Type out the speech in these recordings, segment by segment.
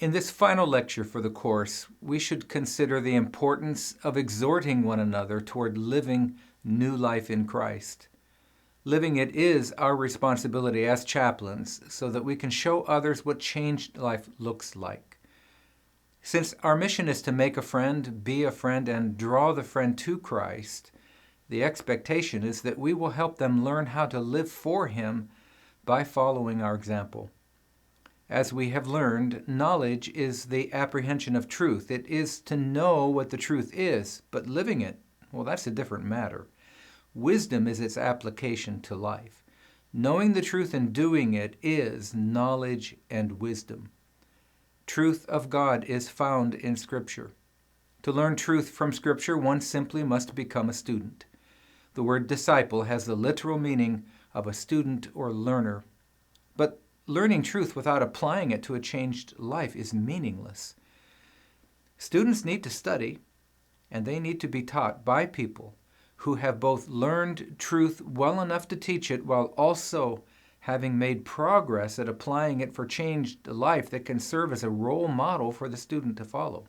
In this final lecture for the course, we should consider the importance of exhorting one another toward living new life in Christ. Living it is our responsibility as chaplains so that we can show others what changed life looks like. Since our mission is to make a friend, be a friend, and draw the friend to Christ, the expectation is that we will help them learn how to live for Him by following our example. As we have learned, knowledge is the apprehension of truth. It is to know what the truth is, but living it, well, that's a different matter. Wisdom is its application to life. Knowing the truth and doing it is knowledge and wisdom. Truth of God is found in Scripture. To learn truth from Scripture, one simply must become a student. The word disciple has the literal meaning of a student or learner. But learning truth without applying it to a changed life is meaningless. Students need to study, and they need to be taught by people who have both learned truth well enough to teach it while also having made progress at applying it for changed life that can serve as a role model for the student to follow.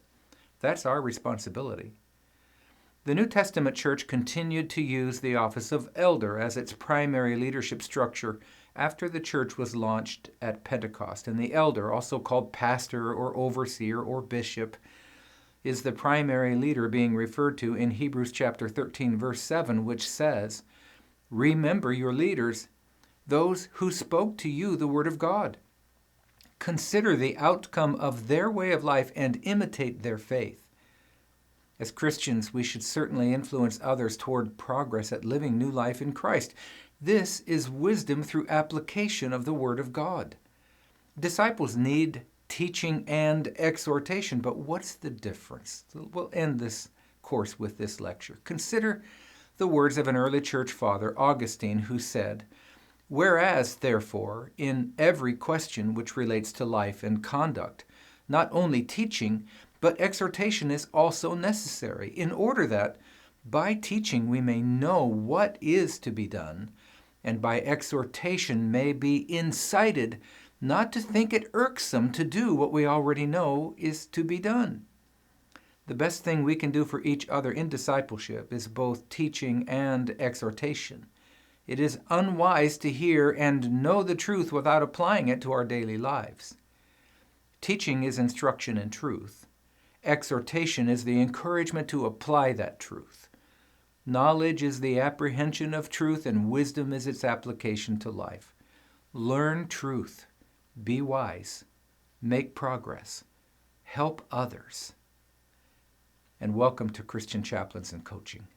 That's our responsibility. The New Testament church continued to use the office of elder as its primary leadership structure after the church was launched at Pentecost. And the elder, also called pastor or overseer or bishop, is the primary leader being referred to in Hebrews chapter 13, verse 7, which says, "Remember your leaders, those who spoke to you the word of God. Consider the outcome of their way of life and imitate their faith." As Christians, we should certainly influence others toward progress at living new life in Christ. This is wisdom through application of the Word of God. Disciples need teaching and exhortation, but what's the difference? We'll end this course with this lecture. Consider the words of an early church father, Augustine, who said, "Whereas, therefore, in every question which relates to life and conduct, not only teaching, but exhortation is also necessary, in order that by teaching we may know what is to be done, and by exhortation may be incited not to think it irksome to do what we already know is to be done." The best thing we can do for each other in discipleship is both teaching and exhortation. It is unwise to hear and know the truth without applying it to our daily lives. Teaching is instruction in truth. Exhortation is the encouragement to apply that truth. Knowledge is the apprehension of truth, and wisdom is its application to life. Learn truth. Be wise. Make progress. Help others. And welcome to Christian Chaplains and Coaching.